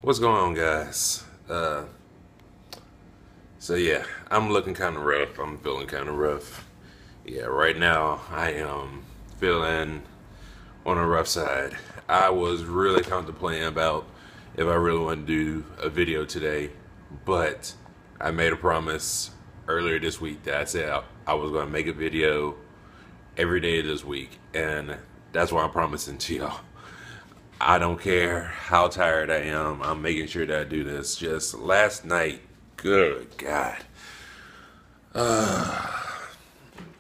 What's going on, guys? So yeah, I'm looking kind of rough. I'm feeling kind of rough. Yeah, right now I am feeling on the rough side. I was really contemplating about if I really want to do a video today, but I made a promise earlier this week that I said I was going to make a video every day this week, and that's what I'm promising to y'all. I don't care how tired I am. I'm making sure that I do this. Just last night, good God,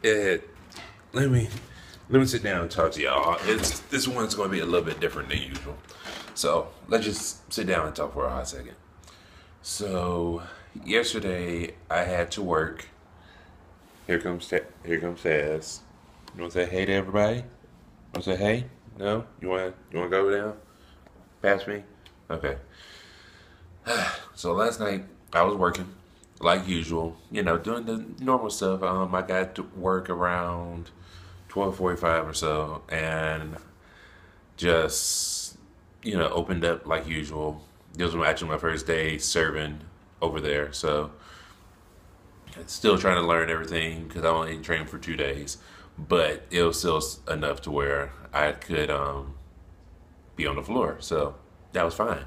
it. Let me let me sit down and talk to y'all. This one's going to be a little bit different than usual. So let's just sit down and talk for a hot second. So yesterday I had to work. Here comes Taz. You want to say hey to everybody? Want to say hey? No? You want to go down? Past me? Okay. So last night I was working like usual, doing the normal stuff. I got to work around 12:45 or so, and just opened up like usual. This was actually my first day serving over there, so still trying to learn everything because I only trained for 2 days, but it was still enough to where I could be on the floor, so that was fine.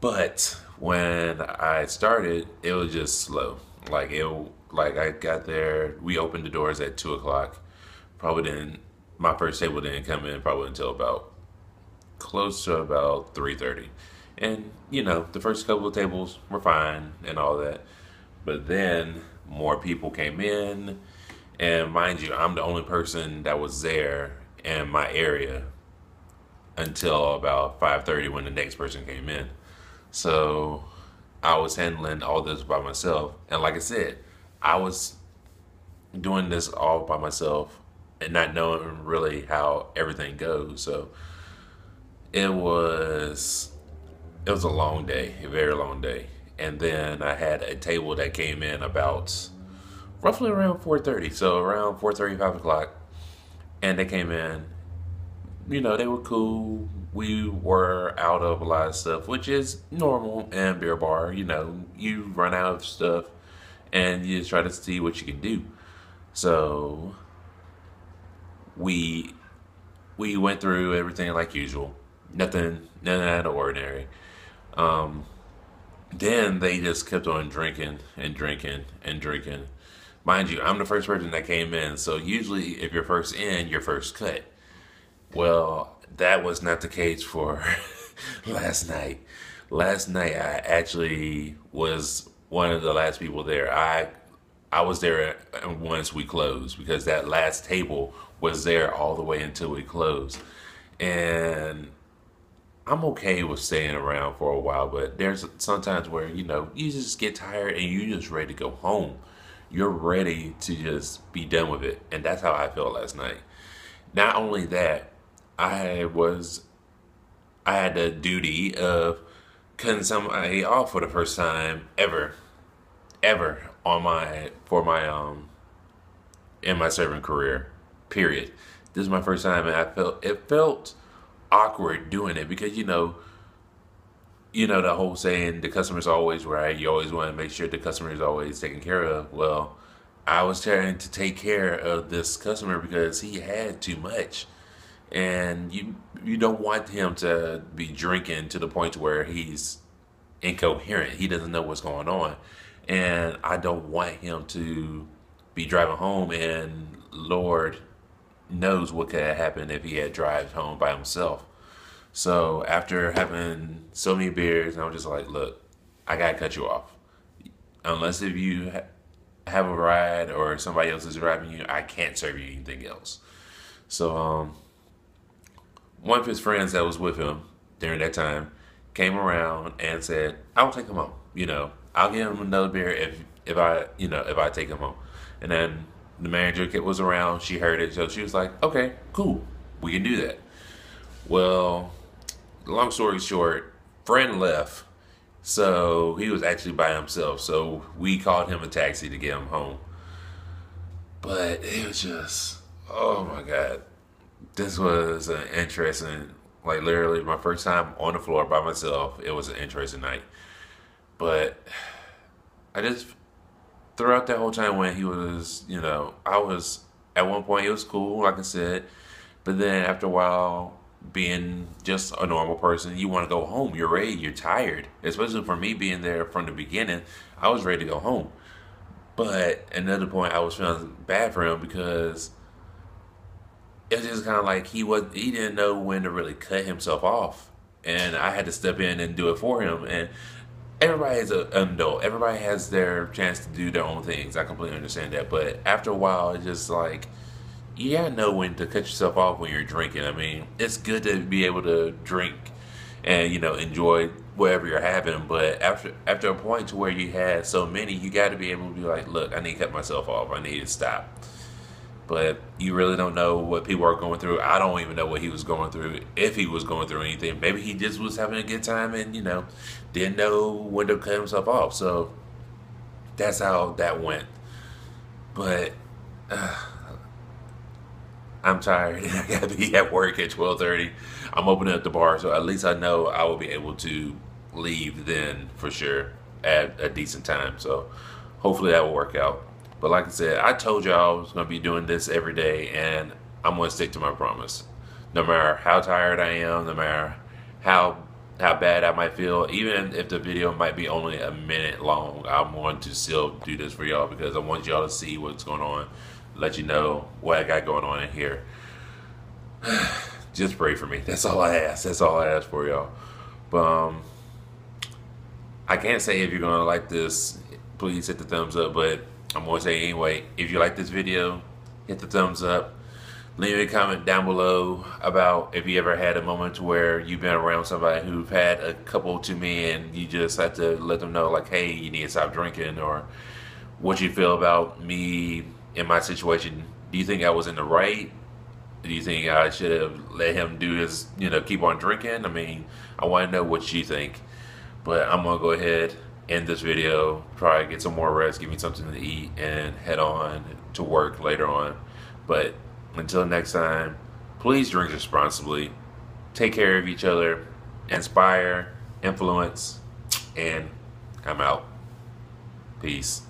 But when I started, it was just slow. Like I got there, we opened the doors at 2 o'clock. Probably didn't. My first table didn't come in probably until about close to about 3:30, and the first couple of tables were fine and all that. But then more people came in, and mind you, I'm the only person that was there in my area until about 5:30 when the next person came in. So I was handling all this by myself. And like I said, I was doing this all by myself and not knowing really how everything goes. So it was it was a long day, a very long day. And then I had a table that came in about roughly around 4:30. So around 4:30, 5 o'clock. And they came in, they were cool. We were out of a lot of stuff, which is normal in beer bar. You run out of stuff and you just try to see what you can do. So we we went through everything like usual. Nothing out of ordinary. Um, then they just kept on drinking and drinking and drinking. Mind you, I'm the first person that came in, so usually if you're first in, you're first cut. Well, that was not the case for last night. Last night, I actually was one of the last people there. I was there once we closed because that last table was there all the way until we closed. And I'm okay with staying around for a while, but there's sometimes where you just get tired and you just ready to go home. You're ready to just be done with it, and that's how I felt last night. Not only that, I was I had the duty of cutting somebody off for the first time ever on my for my in my serving career. Period. This is my first time, and it felt awkward doing it because the whole saying, the customer's always right. You always want to make sure the customer is always taken care of. Well, I was trying to take care of this customer because he had too much, and you don't want him to be drinking to the point where he's incoherent. He doesn't know what's going on, and I don't want him to be driving home and Lord knows what could have happened if he had drive home by himself. So after having so many beers, I was just like, look, I gotta cut you off. Unless if you have a ride or somebody else is driving you, I can't serve you anything else. So one of his friends that was with him during that time came around and said, "I'll take him home. I'll give him another beer if I take him home." And then the manager was around. She heard it, so she was like, "Okay, cool, we can do that." Well, long story short, friend left, so he was actually by himself. So we called him a taxi to get him home. But it was just, oh my God, this was an interesting. Like literally my first time on the floor by myself. It was an interesting night. But I just throughout that whole time when he was, I was at one point it was cool, like I said, but then after a while, being just a normal person, you want to go home. You're ready. You're tired. Especially for me being there from the beginning, I was ready to go home. But another point, I was feeling bad for him because it's just kind of like he didn't know when to really cut himself off, and I had to step in and do it for him. And everybody is an adult. Everybody has their chance to do their own things. I completely understand that. But after a while, it's just like you gotta know when to cut yourself off when you're drinking. I mean, it's good to be able to drink and enjoy whatever you're having. But after a point to where you had so many, you got to be able to be like, look, I need to cut myself off. I need to stop. But you really don't know what people are going through. I don't even know what he was going through, if he was going through anything. Maybe he just was having a good time and, didn't know when to cut himself off. So that's how that went. But I'm tired. I got to be at work at 12:30. I'm opening up the bar, so at least I know I will be able to leave then for sure at a decent time. So hopefully that will work out. But like I said, I told y'all I was going to be doing this every day, and I'm going to stick to my promise. No matter how tired I am, no matter how bad I might feel, even if the video might be only a minute long, I'm going to still do this for y'all because I want y'all to see what's going on, let you know what I got going on in here. Just pray for me. That's all I ask. That's all I ask for y'all. But I can't say if you're going to like this, please hit the thumbs up, but I'm going to say anyway, if you like this video, hit the thumbs up. Leave a comment down below about if you ever had a moment where you've been around somebody who've had a couple too many and you just have to let them know like, hey, you need to stop drinking, or what you feel about me in my situation. Do you think I was in the right? Do you think I should have let him do his, keep on drinking? I mean, I want to know what you think. But I'm going to go ahead, end this video, try to get some more rest, give me something to eat, and head on to work later on. But until next time, please drink responsibly, take care of each other, inspire, influence, and I'm out. Peace.